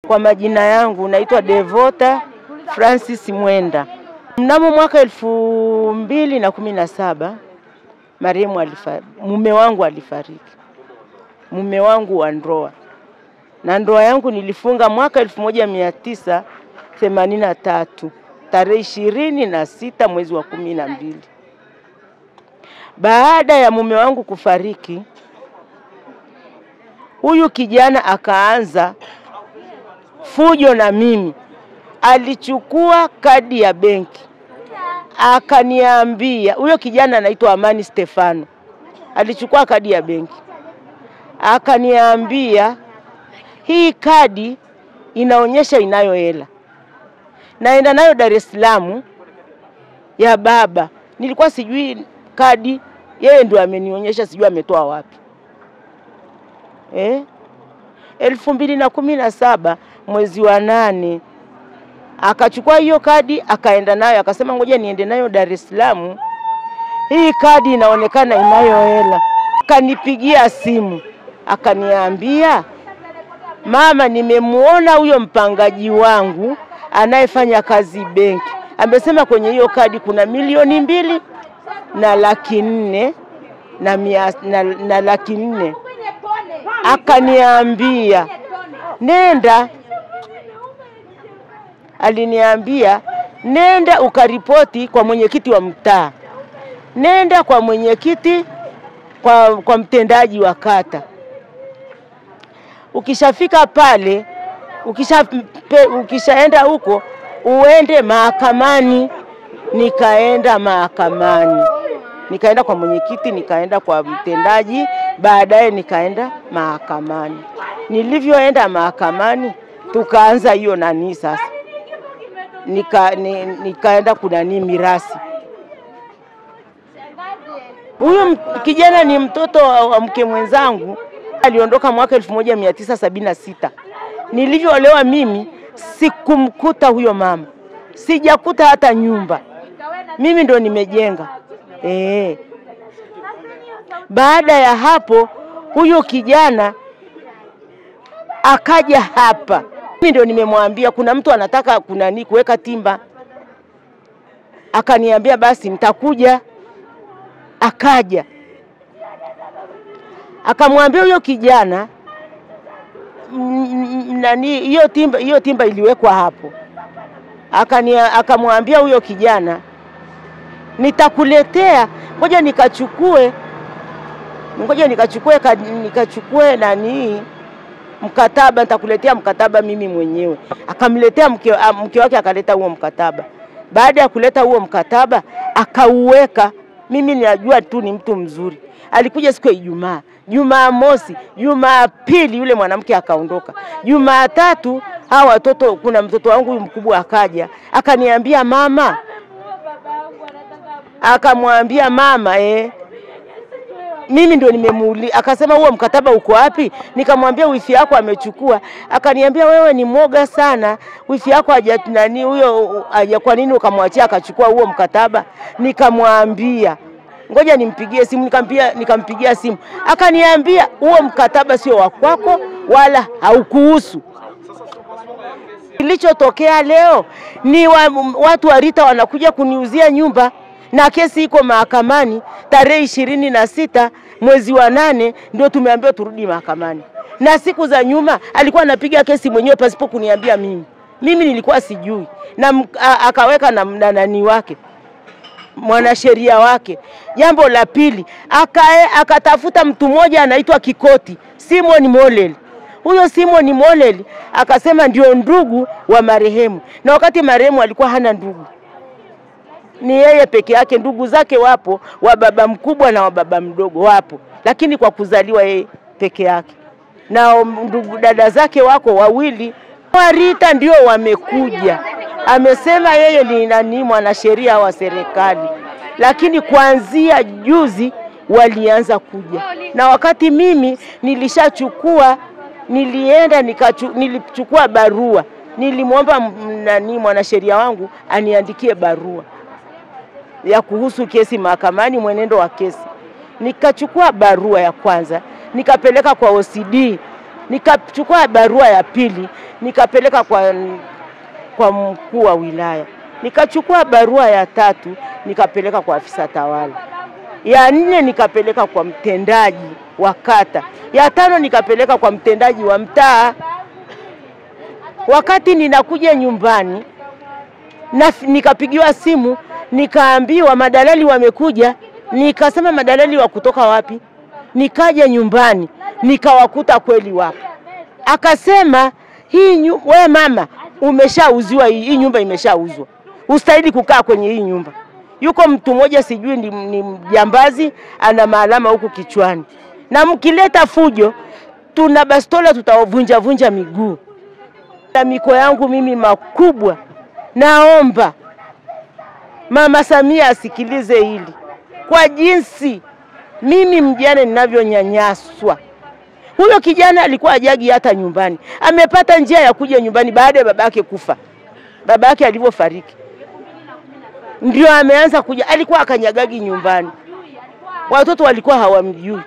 Kwa majina yangu naitwa Devota Francis Mwenda. Mnamo mwaka 2017 marehemu mume wangu alifariki. Mume wangu wa ndoa. Na ndoa yangu nilifunga mwaka 1983 tarehe 26 mwezi wa 12. Baada ya mume wangu kufariki, huyu kijana akaanza fujo na mimi. Alichukua kadi ya benki. Akaniambia, huyo kijana anaitwa Amani Stefano. Alichukua kadi ya benki. Akaniambia, hii kadi inaonyesha inayo hela. Naenda nayo Dar es Salaam ya baba. Nilikuwa sijui kadi, yeye ndio amenionyesha, sijui ametoa wapi. 2017 mwezi wa 8 akachukua hiyo kadi akaenda nayo, akasema ngoja niende nayo Dar es Salaam. Hii kadi inaonekana inayo hela. Akanipigia simu akaniambia, mama, nimemuona huyo mpangaji wangu anayefanya kazi benki. Amesema kwenye hiyo kadi kuna 2,200,000 na 400,000 na 400,000. Akaniambia, nenda. Aliniambia, nenda ukaripoti kwa mwenyekiti wa mtaa. Nenda kwa mwenyekiti, kwa mtendaji wa kata. Ukishafika pale, ukishaenda huko, uende mahakamani. Nikaenda mahakamani. Nikaenda kwa mwenyekiti, nikaenda kwa mtendaji, baadaye nikaenda mahakamani. Nilivyoenda mahakamani, tukaanza hiyo nani sasa. Nikaenda kunani mirasi. Huyo kijana ni mtoto wa mke mwenzangu. Aliondoka mwaka 1976. Nilivyoolewa mimi sikumkuta huyo mama. Sijakuta hata nyumba. Mimi ndo nimejenga. Baada ya hapo huyo kijana akaja hapa. Mimi ndo nimemwambia kuna mtu anataka kunani kuweka timba. Akaniambia basi nitakuja. Akaja. Akamwambia huyo kijana, nani hiyo timba iliwekwa hapo. Akamwambia huyo kijana, nitakuletea, ngoja nikachukue nani mkataba, nitakuletea mkataba mimi mwenyewe. Akamletea mke wake, akaleta huo mkataba. Baada ya kuleta huo mkataba akauweka. Mimi ninajua tu ni mtu mzuri. Alikuja siku ya Ijumaa, Jumamosi, Jumapili yule mwanamke akaondoka. Jumatatu hawa watoto, kuna mtoto wangu mkubwa akaja, akaniambia mama. Akamwambia mama, mimi ndio nimemuuliza. Akasema huo mkataba uko wapi? Nikamwambia wifi yako amechukua. Akaniambia wewe ni mwoga sana. Wifi yako nani huyo kwa nini ukamwachia akachukua huo mkataba? Nikamwambia ngoja nimpigie simu. Nikampigia simu. Akaniambia huo mkataba sio wa kwako wala haukuhusu. Kilichotokea leo ni watu wa Rita wanakuja kuniuzia nyumba. Na kesi iko mahakamani tarehe 26 mwezi wa 8 ndio tumeambiwa turudi mahakamani. Na siku za nyuma alikuwa anapiga kesi mwenyewe pasipo kuniambia mimi. Mimi nilikuwa sijui. Na akaweka na nani wake, mwanasheria wake. Jambo la pili, akatafuta mtu mmoja anaitwa Kikoti, Simon Molel. Huyo Simon Molel akasema ndio ndugu wa marehemu. Na wakati marehemu alikuwa hana ndugu. Ni yeye peke yake. Ndugu zake wapo, wa baba mkubwa na wa baba mdogo wapo, lakini kwa kuzaliwa yeye peke yake. Na ndugu dada zake wako wawili. Rita ndio wamekuja. Amesema yeye ni nani mwanasheria wa serikali. Lakini kuanzia juzi walianza kuja. Na wakati mimi nilichukua barua. Nilimwomba nani mwanasheria wangu aniandikie barua ya kuhusu kesi mahakamani, mwenendo wa kesi. Nikachukua barua ya kwanza, nikapeleka kwa OCD. Nikachukua barua ya pili, nikapeleka kwa mkuu wa wilaya. Nikachukua barua ya 3 nikapeleka kwa afisa tawala. Ya 4 nikapeleka kwa mtendaji wa kata. Ya 5 nikapeleka kwa mtendaji wa mtaa. Wakati ninakuja nyumbani na nikapigiwa simu, nikaambiwa madalali wamekuja. Nikasema madalali wa kutoka wapi? Nikaja nyumbani nikawakuta kweli wapo. Akasema wewe mama umeshauziwa, hii nyumba imeshauzwa. Ustahili kukaa kwenye hii nyumba. Yuko mtu mmoja sijui ni mjambazi, ana maalama huku kichwani. Na mkileta fujo tuna bastola tutawavunja miguu. Na miko yangu mimi makubwa, naomba Mama Samia asikilize hili. Kwa jinsi mimi mjane ninavyonyanyaswa. Huyo kijana alikuwa hajagi hata nyumbani. Amepata njia ya kuja nyumbani baada ya babake kufa. Babake alivyofariki ndio ameanza kuja. Alikuwa akanyagagi nyumbani. Watoto walikuwa hawamjui.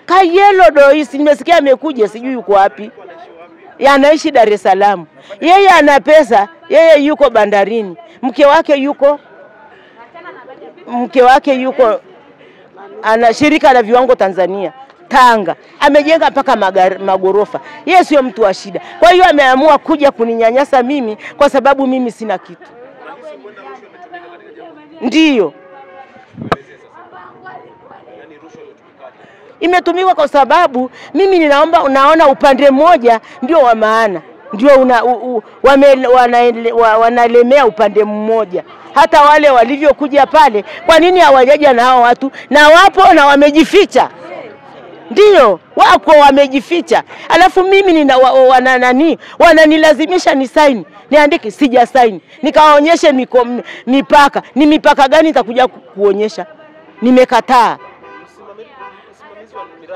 Kayelo Doisi nimesikia amekuja, sijui yuko wapi. Anaishi Dar es Salaam. Yeye ana pesa, yeye yuko bandarini. Mke wake yuko ana shirika la viwango Tanzania, Tanga. Amejenga mpaka magorofa. Yeye sio mtu wa shida. Kwa hiyo ameamua kuja kuninyanyasa mimi kwa sababu mimi sina kitu. Ndiyo. Imetumika kwa sababu mimi naona upande mmoja ndio wa maana. Ndio wanalemea upande mmoja. Hata wale walivyokuja pale, kwa nini hawajaja na hao watu? Na wapo na wamejificha. Ndiyo, wako wamejificha. Alafu mimi wananilazimisha ni sign. Niandike sija sign. Nikawaonyeshe mipaka. Ni mipaka gani nitakuja kuonyesha? Nimekataa.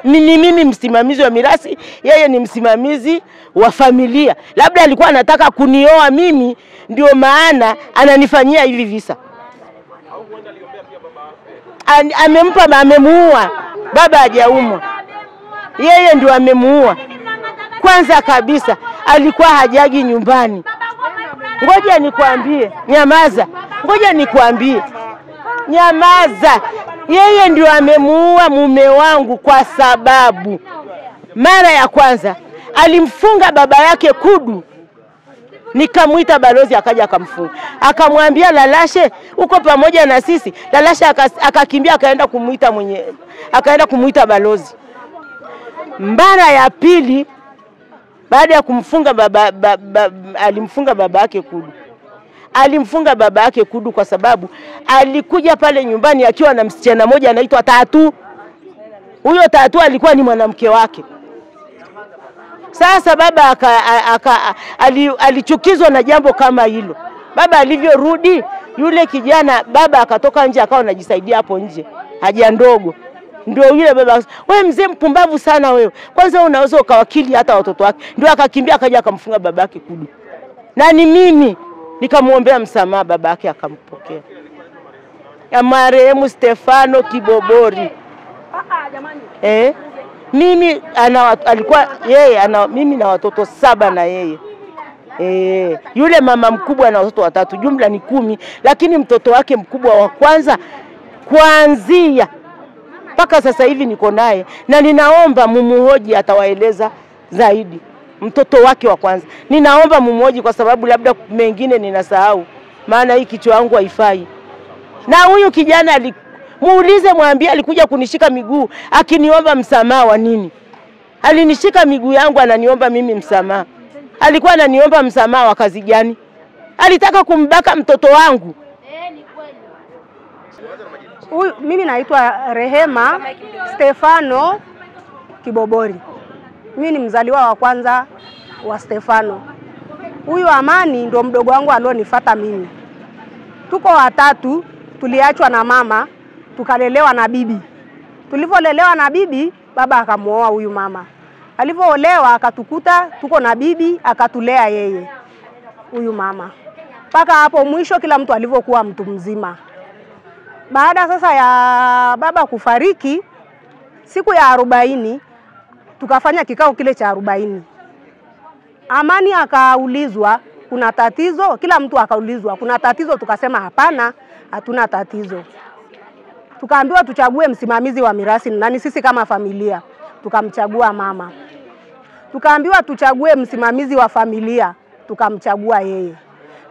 Mimi msimamizi wa mirasi, yeye ni msimamizi wa familia. Labda alikuwa anataka kunioa mimi, ndio maana ananifanyia hivi visa. Amemuua. Baba hajaumwa. Yeye ndio amemuua. Kwanza kabisa alikuwa hajagi nyumbani. Ngoja nikwambie, nyamaza. Ngoja nikwambie. Nyamaza. Yeye ndio amemuua mume wangu kwa sababu mara ya kwanza alimfunga baba yake kudu. Nikamuita balozi akaja akamfunga. Akamwambia Lalashe uko pamoja na sisi. Lalashe akakimbia akaenda kumuita balozi. Mara ya pili baada ya kumfunga alimfunga baba yake kudu. Alimfunga baba yake kudu kwa sababu alikuja pale nyumbani akiwa na msichana mmoja anaitwa Tatu. Huyo Tatu alikuwa ni mwanamke wake. Sasa baba alichukizwa na jambo kama hilo. Baba alivyorudi, yule kijana baba akatoka nje akawa anajisaidia hapo nje. Haja ndogo. Ndio yule baba, wewe mzee mpumbavu sana wewe. Kwanza unaweza ukawakili hata watoto wake. Ndio akakimbia akaja akamfunga babake kudu. Na ni mimi nikamuombea msamaha, babake akampokea. Ya marehemu Stefano Kibobori. Mimi mimi na watoto 7 na yeye. Yule mama mkubwa na watoto 3, jumla ni 10, lakini mtoto wake mkubwa wa kwanza kuanzia mpaka sasa hivi niko naye na ninaomba mumuhoji atawaeleza zaidi. Mtoto wake wa kwanza ninaomba mumuhoji kwa sababu labda mengine ninasahau, maana hii kichwa yangu haifai. Na huyu kijana muulize, mwambie alikuja kunishika miguu akiniomba msamaha wa nini? Alinishika miguu yangu ananiomba mimi msamaha. Alikuwa ananiomba msamaha wa kazi gani? Alitaka kumbaka mtoto wangu. Mimi naitwa Rehema Stefano Kibobori. Mimi ni mzaliwa wa kwanza wa Stefano. Huyu Amani ndio mdogo wangu alionifuata mimi. Tuko watatu, tuliachwa na mama, tukalelewa na bibi. Tulivyolelewa na bibi, baba akamuoa huyu mama. Alivyoolewa akatukuta tuko na bibi, akatulea yeye huyu mama. Paka hapo mwisho kila mtu alivyokuwa mtu mzima. Baada sasa ya baba kufariki, siku ya 40 tukafanya kikao kile cha 40. Amani akaulizwa kuna tatizo, kila mtu akaulizwa kuna tatizo, tukasema hapana, hatuna tatizo. Tukaambiwa tuchague msimamizi wa mirathi nani, sisi kama familia tukamchagua mama. Tukaambiwa tuchague msimamizi wa familia, tukamchagua yeye.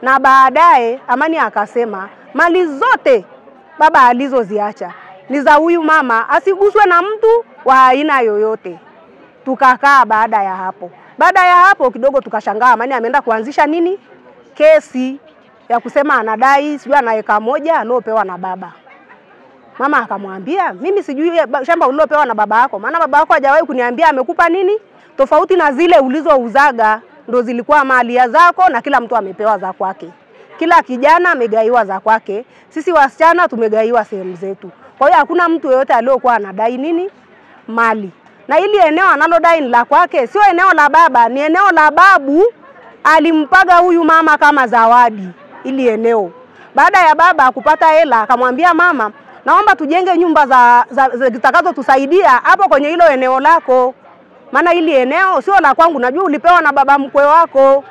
Na baadaye Amani akasema mali zote baba alizoziacha ni za huyu mama, asiguswe na mtu wa aina yoyote. Tukakaa baada ya hapo. Baada ya hapo kidogo tukashangaa Amani ameenda kuanzisha nini? Kesi ya kusema anadai sijui ana eka moja aliopewa na baba. Mama akamwambia, mimi sijui shamba ulilopewa na baba yako, maana baba yako hajawahi kuniambia amekupa nini, tofauti na zile ulizouzaga ndo zilikuwa mali ya zako na kila mtu amepewa za kwake. Kila kijana amegaiwa za kwake, sisi wasichana tumegaiwa sehemu zetu. Kwa hiyo hakuna mtu yeyote aliyokuwa anadai nini? Mali. Na ili eneo analodai ni la kwake, sio eneo la baba, ni eneo la babu, alimpaga huyu mama kama zawadi ili eneo. Baada ya baba kupata hela akamwambia mama, naomba tujenge nyumba zitakazo tusaidia hapo kwenye hilo eneo lako. Maana ili eneo sio la kwangu, najua ulipewa na baba mkwe wako.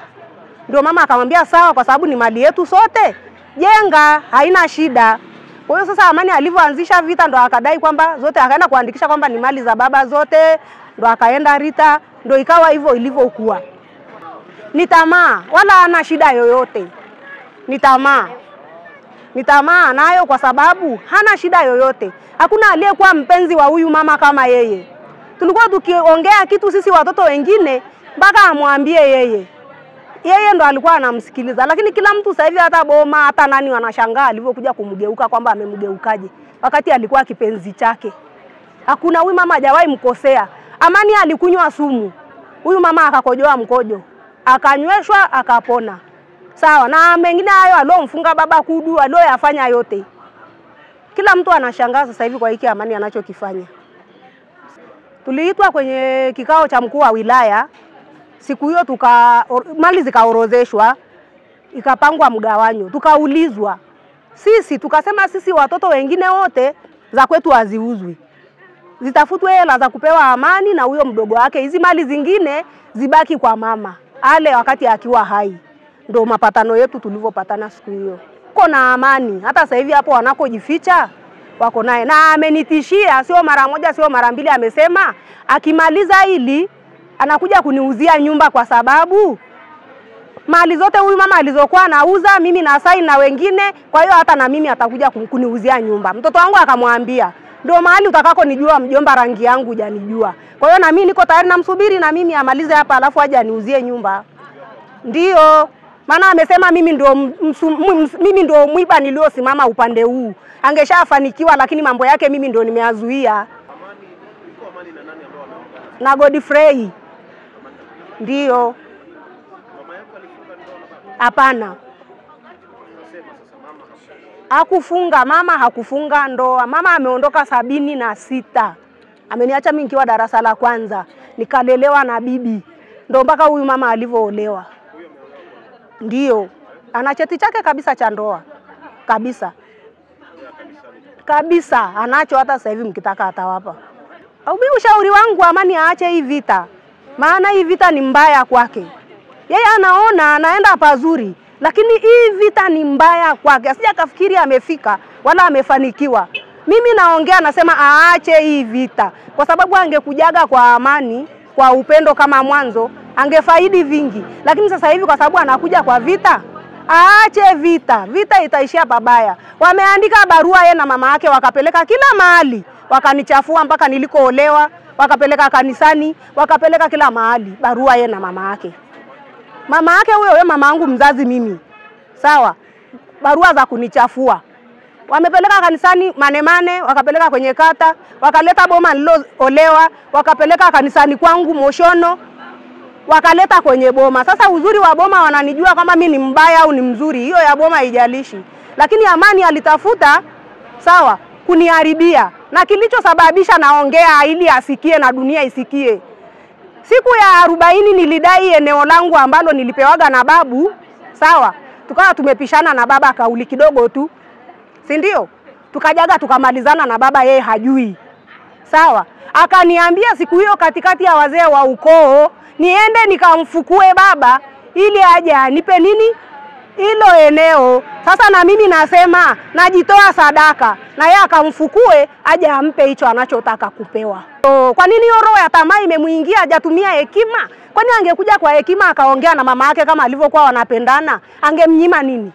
Ndio mama akamwambia sawa, kwa sababu ni mali yetu sote, jenga, haina shida. Kwa hiyo sasa Amani alivyoanzisha vita ndo akadai kwamba zote, akaenda kuandikisha kwamba ni mali za baba zote, ndo akaenda Rita, ndo ikawa hivyo ilivyokuwa. Ni tamaa, wala hana shida yoyote. Ni tamaa. Ni tamaa nayo kwa sababu hana shida yoyote. Hakuna aliyekuwa mpenzi wa huyu mama kama yeye. Tulikuwa tukiongea kitu sisi watoto wengine mpaka amwambie yeye. Yeye ndo alikuwa anamsikiliza, lakini kila mtu sasa hivi hata boma hata nani wanashangaa alivyokuja kumgeuka kwamba amemgeukaje wakati alikuwa kipenzi chake. Hakuna, huyu mama hajawahi mkosea. Amani alikunywa sumu, huyu mama akakojoa mkojo, akanyweshwa akapona. Sawa, na mengine hayo alomfunga baba kudu, aliyofanya yote. Kila mtu anashangaa sasa hivi kwa hiki Amani anachokifanya. Tuliitwa kwenye kikao cha mkuu wa wilaya. Siku hiyo mali zikaorozeshwa, ikapangwa mgawanyo. Tukaulizwa. Sisi tukasema sisi watoto wengine wote za kwetu haziuzwi. Zitafutwe hela za kupewa Amani na huyo mdogo wake. Hizi mali zingine zibaki kwa mama. Ale wakati akiwa hai. Ndio mapatano yetu tulivyopatana siku hiyo. Uko na Amani, hata sasa hivi hapo wanakojificha wako naye. Na amenitishia sio mara moja sio mara mbili, amesema akimaliza hili anakuja kuniuzia nyumba kwa sababu mali zote huyu mama alizokuwa anauza mimi na Sai na wengine, kwa hiyo hata na mimi atakuja kuniuzia nyumba. Mtoto wangu akamwambia, ndio mahali utakako nijua mjomba, rangi yangu hujanijua. Kwa hiyo na mimi niko tayari namsubiri na mimi amalize hapa alafu aje aniuzie nyumba. Ndio maana amesema mimi ndio mwiba niliosimama upande huu. Angeshafanikiwa lakini mambo yake mimi ndio nimeazuia. Amani na nani ambao wameongana? Na Godfrey. Ndio. Mama yako alifunga ndoa na baba? Hapana. Unasema sasa mama hakufunga, mama hakufunga ndoa. Mama ameondoka 76. Ameniacha mimi nikiwa darasa la kwanza, nikalelewa na bibi. Ndio mpaka huyu mama alivyoolewa. Ndio. Ana cheti chake kabisa cha ndoa. Kabisa. Kabisa, anacho hata sasa hivi mkitaka atawapa. Mimi ushauri wangu Amani aache hii vita. Maana hii vita ni mbaya kwake. Yeye anaona anaenda pazuri, lakini hii vita ni mbaya kwake. Asija kafikiri amefika wala amefanikiwa. Mimi naongea nasema aache hii vita, kwa sababu angekujaga kwa amani, kwa upendo kama mwanzo, angefaidi vingi. Lakini sasa hivi kwa sababu anakuja kwa vita, aache vita. Vita itaishia pabaya. Wameandika barua yeye na mama yake wakapeleka kila mahali. Wakanichafua mpaka nilikoolewa, wakapeleka kanisani, wakapeleka kila mahali barua yeye na mama yake. Mama yake huyo mama yangu mzazi mimi. Sawa? Barua za kunichafua. Wamepeleka kanisani Manemane, wakapeleka kwenye kata, wakaleta boma niloolewa, wakapeleka kanisani kwangu Moshono, wakaleta kwenye boma. Sasa uzuri wa boma wananijua kama mimi ni mbaya au ni mzuri, hiyo ya boma haijalishi. Lakini Amani alitafuta sawa kuniharibia, na kilichosababisha naongea ili asikie na dunia isikie. Siku ya 40 nilidai eneo langu ambalo nilipewaga na babu, sawa? Tukawa tumepishana na baba kauli kidogo tu. Si ndio? Tukajaga tukamalizana na baba, yeye hajui. Sawa. Akaniambia siku hiyo katikati ya wazee wa ukoo niende nikamfukue baba ili aje anipe nini hilo eneo. Sasa na mimi nasema najitoa sadaka na yeye akamfukue aje ampe hicho anachotaka kupewa. Kwa nini hiyo roho ya tamaa imemuingia hajatumia hekima? Kwani angekuja kwa hekima akaongea na mama yake kama alivyokuwa wanapendana, angemnyima nini?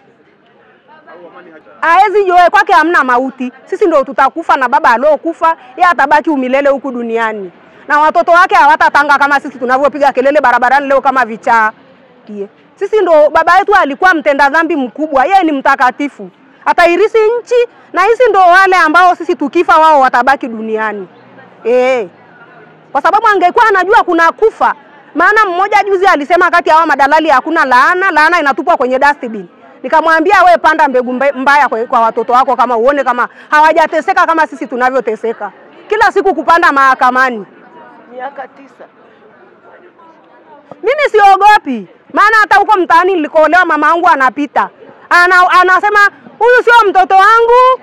Haezi joe kwake hamna mauti. Sisi ndio tutakufa na baba aliokufa, yeye atabaki umilele huku duniani. Na watoto wake hawatatanga kama sisi tunavyopiga kelele barabarani leo kama vichaa. Sisi ndio baba yetu alikuwa mtenda dhambi mkubwa, yeye ni mtakatifu. Atairisi nchi na hizi ndio wale ambao sisi tukifa wao watabaki duniani. Kwa sababu angekuwa anajua kuna kufa. Maana mmoja juzi alisema kati ya hao madalali hakuna laana, laana inatupwa kwenye dustbin. Nikamwambia we panda mbegu mbaya kwa watoto wako kama uone kama hawajateseka kama sisi tunavyoteseka. Kila siku kupanda mahakamani. Miaka 9. Mimi siogopi. Maana hata huko mtaani nilikoolewa mama yangu anapita. Anasema huyu sio mtoto wangu.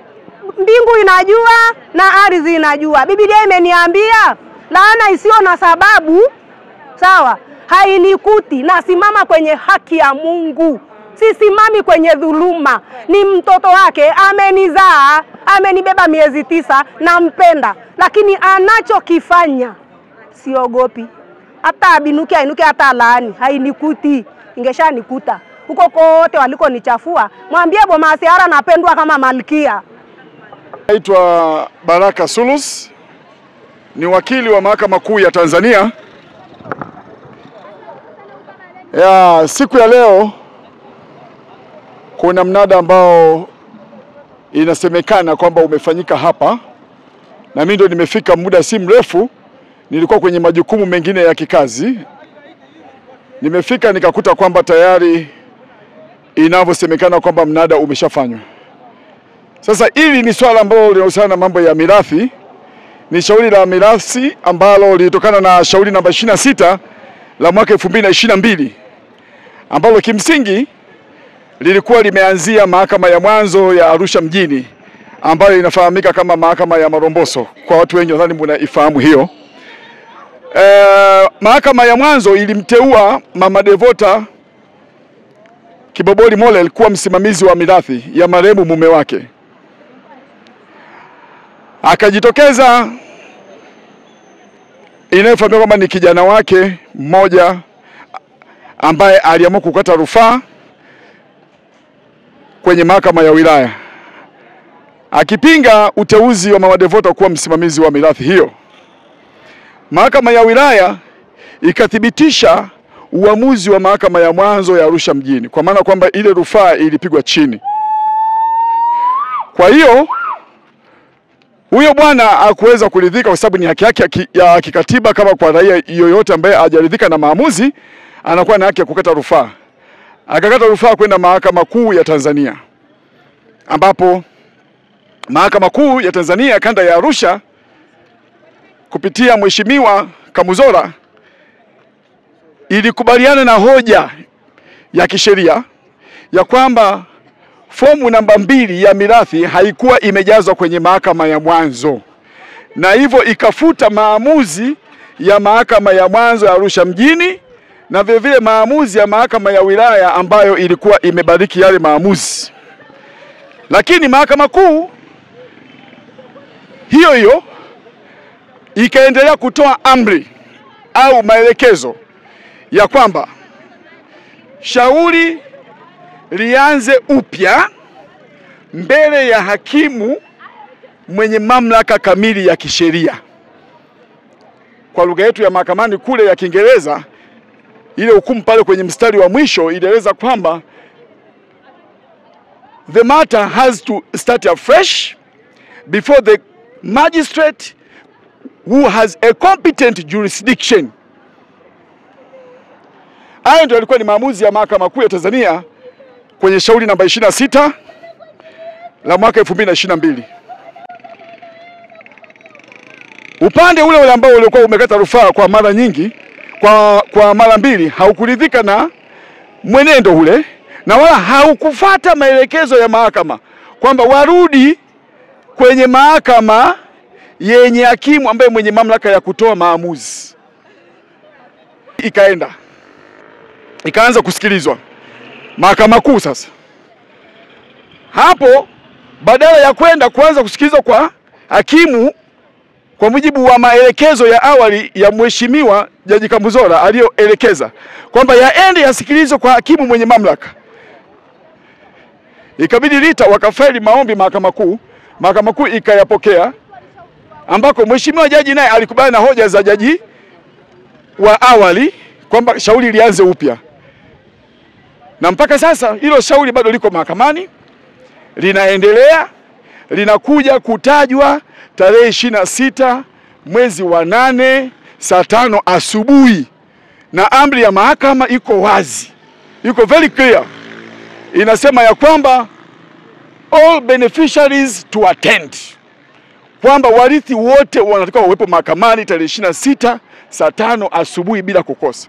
Mbingu inajua na ardhi inajua. Biblia imeniambia laana isiyo na sababu sawa hainikuti, na simama kwenye haki ya Mungu. Sisimami kwenye dhuluma. Ni mtoto wake, amenizaa, amenibeba miezi 9, nampenda. Lakini anachokifanya siogopi. Hata abinuke ainuke hata laani, hainikuti. Ingeshanikuta. Huko kote waliko nichafua, mwambie Boma Seara napendwa kama malkia. Naitwa Baraka Sulus, ni wakili wa Mahakama Kuu ya Tanzania. Siku ya leo kuna mnada ambao inasemekana kwamba umefanyika hapa, na mimi ndo nimefika muda si mrefu. Nilikuwa kwenye majukumu mengine ya kikazi. Nimefika nikakuta kwamba tayari inavyosemekana kwamba mnada umeshafanywa. Sasa hili ni swala ambalo linahusiana na mambo ya mirathi. Ni shauri la mirathi ambalo lilitokana na shauri namba 26 la mwaka 2022 ambalo kimsingi lilikuwa limeanzia mahakama ya mwanzo ya Arusha mjini ambayo inafahamika kama mahakama ya Maromboso. Kwa watu wengi nadhani mnaifahamu hiyo. Mahakama ya mwanzo ilimteua Mama Devota Kibobori Molel kuwa msimamizi wa mirathi ya marehemu mume wake. Akajitokeza inayofahamika kwamba ni kijana wake mmoja ambaye aliamua kukata rufaa kwenye mahakama ya wilaya akipinga uteuzi wa Mama Devota kuwa msimamizi wa mirathi hiyo. Mahakama ya wilaya ikathibitisha uamuzi wa mahakama ya mwanzo ya Arusha mjini, kwa maana kwamba ile rufaa ilipigwa chini. Kwa hiyo huyo bwana hakuweza kuridhika, kwa sababu ni haki yake ya kikatiba kama kwa raia yoyote ambaye hajaridhika na maamuzi anakuwa na haki ya kukata rufaa. Akakata rufaa kwenda Mahakama Kuu ya Tanzania, ambapo Mahakama Kuu ya Tanzania kanda ya Arusha kupitia Mheshimiwa Kamuzora ilikubaliana na hoja ya kisheria ya kwamba fomu namba 2 ya mirathi haikuwa imejazwa kwenye mahakama ya mwanzo, na hivyo ikafuta maamuzi ya mahakama ya mwanzo ya Arusha mjini na vile vile maamuzi ya mahakama ya wilaya ambayo ilikuwa imebariki yale maamuzi. Lakini Mahakama Kuu hiyo hiyo ikaendelea kutoa amri au maelekezo ya kwamba shauri lianze upya mbele ya hakimu mwenye mamlaka kamili ya kisheria. Kwa lugha yetu ya mahakamani kule ya Kiingereza, ile hukumu pale kwenye mstari wa mwisho ilieleza kwamba the matter has to start afresh before the magistrate who has a competent jurisdiction. Hayo ndio yalikuwa ni maamuzi ya Mahakama Kuu ya Tanzania kwenye shauri namba 26 la mwaka 2022. Upande ule ambao ulikuwa umekata rufaa kwa mara nyingi, kwa mara mbili, haukuridhika na mwenendo ule na wala haukufuata maelekezo ya mahakama kwamba warudi kwenye mahakama yenye hakimu ambaye mwenye mamlaka ya kutoa maamuzi. Ikaanza kusikilizwa Mahakama Kuu. Sasa hapo, badala ya kwenda kuanza kusikilizwa kwa hakimu kwa mujibu wa maelekezo ya awali ya Mheshimiwa Jaji Kambuzora aliyoelekeza kwamba yaende yasikilizwe kwa hakimu mwenye mamlaka, ikabidi RITA wakafaili maombi Mahakama Kuu. Mahakama Kuu ikayapokea, ambako Mheshimiwa Jaji naye alikubali na hoja za jaji wa awali kwamba shauri lianze upya. Na mpaka sasa hilo shauri bado liko mahakamani, linaendelea, linakuja kutajwa tarehe 26 mwezi wa 8 saa 5 asubuhi, na amri ya mahakama iko wazi, iko very clear, inasema ya kwamba all beneficiaries to attend, kwamba warithi wote wanatakiwa wawepo mahakamani tarehe 26 saa 5 asubuhi bila kukosa.